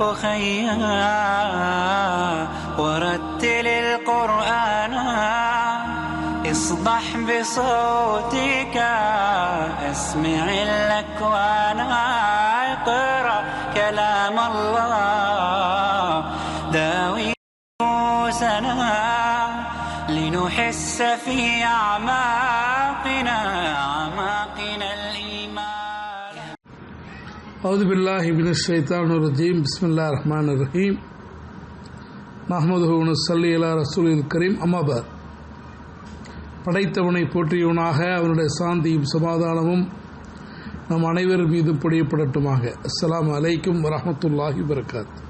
أخيا ورتل القرآن اصدح بصوتك اسمع الأكوان اقرأ كلام الله داوي نفوسنا لنحس في أعماقنا الإيمان. أعوذ بالله من الشيطان الرجيم. بسم الله الرحمن الرحيم. نحمده ونصلي على رسوله الكريم. அம்மா பாத். படைத்தவனை போற்றியவனாக அவனுடைய சாந்தியும் சமாதானமும் நம் அனைவர் மீதும் பொழியப்படட்டுமாக. அஸ்ஸலாமு அலைக்கும் வரஹ்மத்துல்லாஹி வபரகாத்துஹு.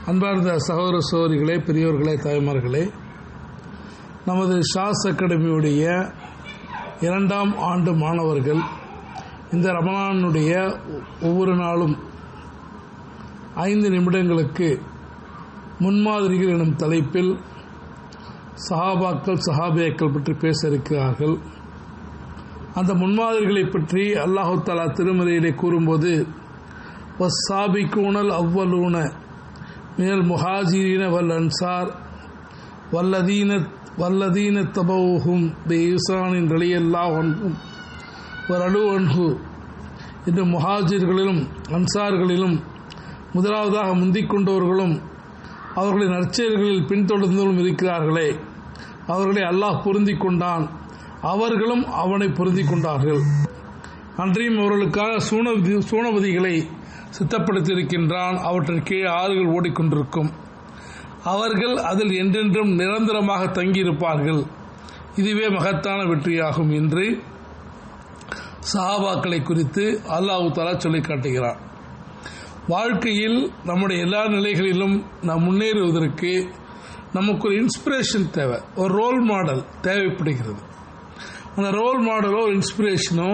அன்பார்ந்த சகோதர சகோதரிகளே, பெரியோர்களே, தாய்மார்களே, நமது ஷாஸ் அகாடமியுடைய 2ஆம் ஆண்டு மாணவர்கள் இந்த ரமலானுடைய ஒவ்வொரு நாளும் 5 நிமிடங்களுக்கு முன்மாதிரிகள் எனும் தலைப்பில் சஹாபாக்கள் சஹாபியாக்கள் பற்றி பேச இருக்கிறார்கள். அந்த முன்மாதிரிகளை பற்றி அல்லாஹு தஆலா திருமறையிலே கூறும்போது வஸ்ஸாபிகூனல் அவ்வலூன மினல் முஹாஜிரீன வல் அன்சார் வல்லதீன தபவுஹும் பிஇஹ்சானின் ரலியல்லாஹு அன்ஹும் வரலு அன்ஹு என்று முஹாஜிர்களிலும் அன்சார்களிலும் முதலாவதாக முந்திக் கொண்டவர்களும் அவர்களின் நற்செயல்களில் பின்தொடர்ந்தவர்களும் இருக்கிறார்களே, அவர்களை அல்லாஹ் பொருந்திக் கொண்டான், அவர்களும் அவனை பொருந்திக் கொண்டார்கள். அன்றையும் அவர்களுக்காக சூனபதிகளை சித்தப்படுத்தியிருக்கின்றான். அவற்றின் கீழே ஆறுகள் ஓடிக்கொண்டிருக்கும். அவர்கள் அதில் என்றென்றும் நிரந்தரமாக தங்கியிருப்பார்கள். இதுவே மகத்தான வெற்றியாகும் என்று சஹாபாக்களை குறித்து அல்லாஹ் தஆலா சொல்லி காட்டுகிறார். வாழ்க்கையில் நம்முடைய எல்லா நிலைகளிலும் நாம் முன்னேறுவதற்கு நமக்கு ஒரு இன்ஸ்பிரேஷன் தேவை, ஒரு ரோல் மாடல் தேவைப்படுகிறது. அந்த ரோல் மாடலோ இன்ஸ்பிரேஷனோ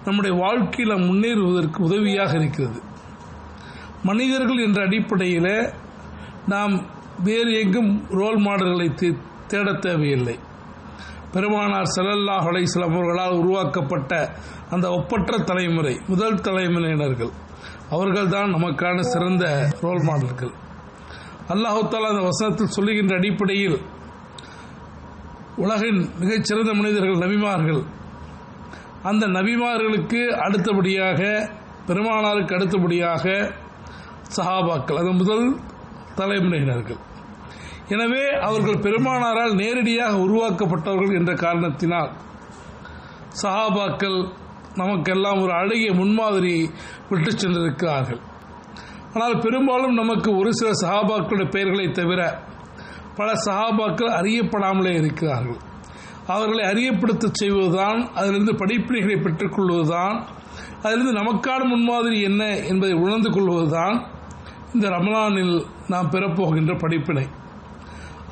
நம்முடைய வாழ்க்கையில் முன்னேறுவதற்கு உதவியாக இருக்கிறது. மனிதர்கள் என்ற அடிப்படையில் நாம் வேறு எங்கும் ரோல் மாடல்களை தேட தேவையில்லை. பெருமானார் ஸல்லல்லாஹு அலைஹி வஸல்லம் அவர்களால் உருவாக்கப்பட்ட அந்த ஒப்பற்ற தலைமுறை, முதல் தலைமுறையினர்கள், அவர்கள்தான் நமக்கான சிறந்த ரோல் மாடல்கள். அல்லாஹ் தஆலா அந்த வசனத்தில் சொல்லுகின்ற அடிப்படையில் உலகின் மிகச்சிறந்த மனிதர்கள் நபிமார்கள். அந்த நபிமார்களுக்கு அடுத்தபடியாக, பெருமானாருக்கு அடுத்தபடியாக சஹாபாக்கள், அது முதல் தலைமுறையினர்கள். எனவே அவர்கள் பெருமானாரால் நேரடியாக உருவாக்கப்பட்டவர்கள் என்ற காரணத்தினால் சஹாபாக்கள் நமக்கெல்லாம் ஒரு அழகிய முன்மாதிரியை விட்டு சென்றிருக்கிறார்கள். ஆனால் பெரும்பாலும் நமக்கு ஒரு சில சஹாபாக்களுடைய பெயர்களை தவிர பல சஹாபாக்கள் அறியப்படாமலே இருக்கிறார்கள். அவர்களை அறியப்படுத்த செய்வதுதான், அதிலிருந்து படிப்பினைகளை பெற்றுக்கொள்வதுதான், அதிலிருந்து நமக்கான முன்மாதிரி என்ன என்பதை உணர்ந்து கொள்வதுதான் இந்த ரமலானில் நாம் பெறப்போகின்ற படிப்பினை.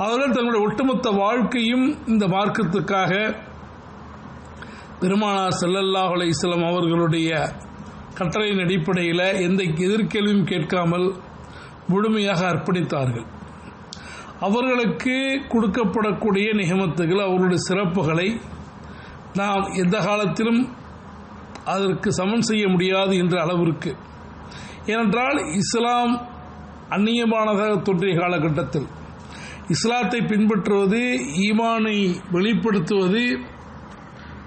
அவர்கள் தங்களுடைய ஒட்டுமொத்த வாழ்க்கையும் இந்த மார்க்கத்துக்காக பெருமானார் ஸல்லல்லாஹு அலைஹி வஸல்லம் அவர்களுடைய கட்டளையின் அடிப்படையில் எந்த எதிர்கேள்வியும் கேட்காமல் முழுமையாக அர்ப்பணித்தார்கள். அவர்களுக்கு கொடுக்கப்படக்கூடிய நிகமத்துகள், அவர்களுடைய சிறப்புகளை நாம் எந்த காலத்திலும் அதற்கு சமன் செய்ய முடியாது என்ற அளவிற்கு. ஏனென்றால் இஸ்லாம் அந்நியமானதாக தோன்றிய காலகட்டத்தில் இஸ்லாத்தை பின்பற்றுவது, ஈமானை வெளிப்படுத்துவது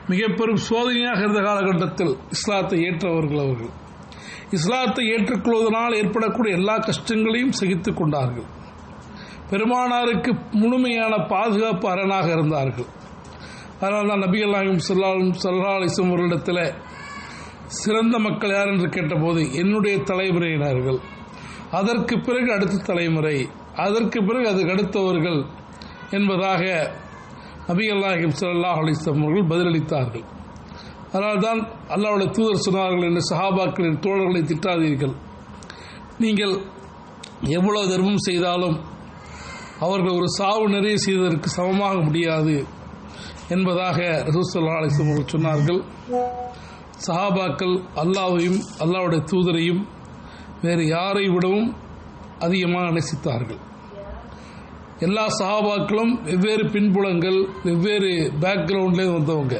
மிக பெரும் சோதனையாக இருந்த காலகட்டத்தில் இஸ்லாத்தை ஏற்றவர்கள் அவர்கள் இஸ்லாத்தை ஏற்றுக்கொள்வதனால் ஏற்படக்கூடிய எல்லா கஷ்டங்களையும் சகித்துக் கொண்டார்கள். பெருமானாருக்கு முழுமையான பாதுகாப்பு அரணாக இருந்தார்கள். அதனால் தான் நபிகள் நாயகம் ஸல்லல்லாஹு அலைஹி வஸல்லம் அவர்களிடத்தில் சிறந்த மக்கள் யார் என்று கேட்டபோது என்னுடைய தலைமுறையினர்கள், அதற்கு பிறகு அடுத்த தலைமுறை, அதற்கு பிறகு அதுக்கு அடுத்தவர்கள் என்பதாக நபிகள் நாயகம் ஸல்லல்லாஹு அலைஹி வஸல்லம் அவர்கள் பதிலளித்தார்கள். அதனால்தான் அல்லாஹ்வுடைய தூதர் சொன்னார்கள், என்று சஹாபாக்களின் தோழர்களை திட்டாதீர்கள், நீங்கள் எவ்வளவு தர்மம் செய்தாலும் அவர்கள் ஒரு சாவு நிறைய செய்வதற்கு சமமாக முடியாது என்பதாக ரசூல் ஸல்லல்லாஹு அலைஹி வஸல்லம் அவர்கள் சொன்னார்கள். சஹாபாக்கள் அல்லாஹ்வையும் அல்லாஹ்வுடைய தூதரையும் வேறு யாரை விடவும் அதிகமாக நேசித்தார்கள். எல்லா சஹாபாக்களும் வெவ்வேறு பின்புலங்கள், வெவ்வேறு பேக்ரவுண்ட்லேருந்து வந்தவங்க.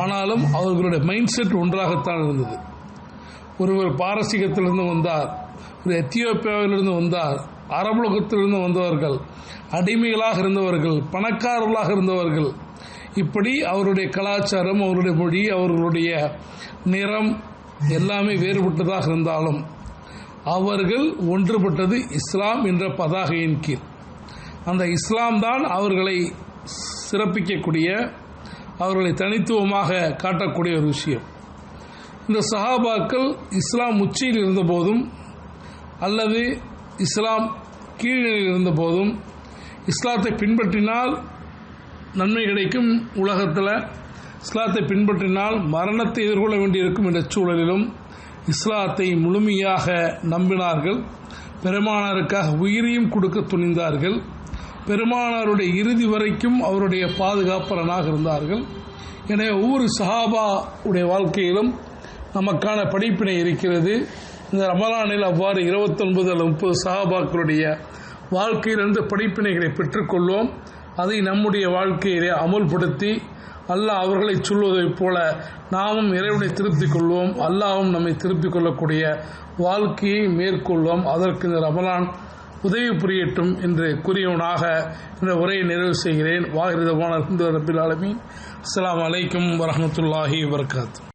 ஆனாலும் அவர்களுடைய மைண்ட் செட் ஒன்றாகத்தான் இருந்தது. ஒருவர் பாரசீகத்திலிருந்து வந்தார், ஒரு எத்தியோப்பியாவிலிருந்து வந்தார், அரபுலகத்திலிருந்து வந்தவர்கள், அடிமைகளாக இருந்தவர்கள், பணக்காரர்களாக இருந்தவர்கள், இப்படி அவருடைய கலாச்சாரம், அவருடைய மொழி, அவர்களுடைய நிறம் எல்லாமே வேறுபட்டதாக இருந்தாலும் அவர்கள் ஒன்றுபட்டது இஸ்லாம் என்ற பதாகையின் கீழ். அந்த இஸ்லாம் தான் அவர்களை சிறப்பிக்கக்கூடிய, அவர்களை தனித்துவமாக காட்டக்கூடிய ஒரு விஷயம். இந்த சஹாபாக்கள் இஸ்லாம் உச்சியில் இருந்த போதும் அல்லது இஸ்லாம் கீழ்நிலையில் இருந்த போதும் இஸ்லாத்தை பின்பற்றினால் நன்மை கிடைக்கும், உலகத்தில் இஸ்லாத்தை பின்பற்றினால் மரணத்தை எதிர்கொள்ள வேண்டியிருக்கும் என்ற சூழலிலும் இஸ்லாத்தை முழுமையாக நம்பினார்கள். பெருமானாருக்காக உயிரையும் கொடுக்க துணிந்தார்கள். பெருமானாருடைய இறுதி வரைக்கும் அவருடைய பாதுகாப்பரனாக இருந்தார்கள். எனவே ஒவ்வொரு சஹாபா உடைய வாழ்க்கையிலும் நமக்கான படிப்பினை இருக்கிறது. இந்த ரமலானில் அவ்வாறு 29 அல்லது 30 சஹாபாக்களுடைய வாழ்க்கையிலிருந்து படிப்பினைகளை பெற்றுக்கொள்வோம். அதை நம்முடைய வாழ்க்கையிலே அமுல்படுத்தி அல்லாஹ் அவர்களை சொல்வதைப் போல நாமும் இறைவனை திருப்திக் கொள்வோம். அல்லாஹ்வும் நம்மை திருப்பிக் கொள்ளக்கூடிய வாழ்க்கையை மேற்கொள்வோம். அதற்கு இந்த ரமலான் உதவி புரியட்டும் என்று கூறியவனாக இந்த உரையை நிறைவு செய்கிறேன். வாஹிர் தவானா அல்ஹம்துலில்லாஹி ரப்பில் ஆலமீன். அஸ்ஸலாமு அலைக்கும் வரஹ்மத்துல்லாஹி வபரகாத்துஹு.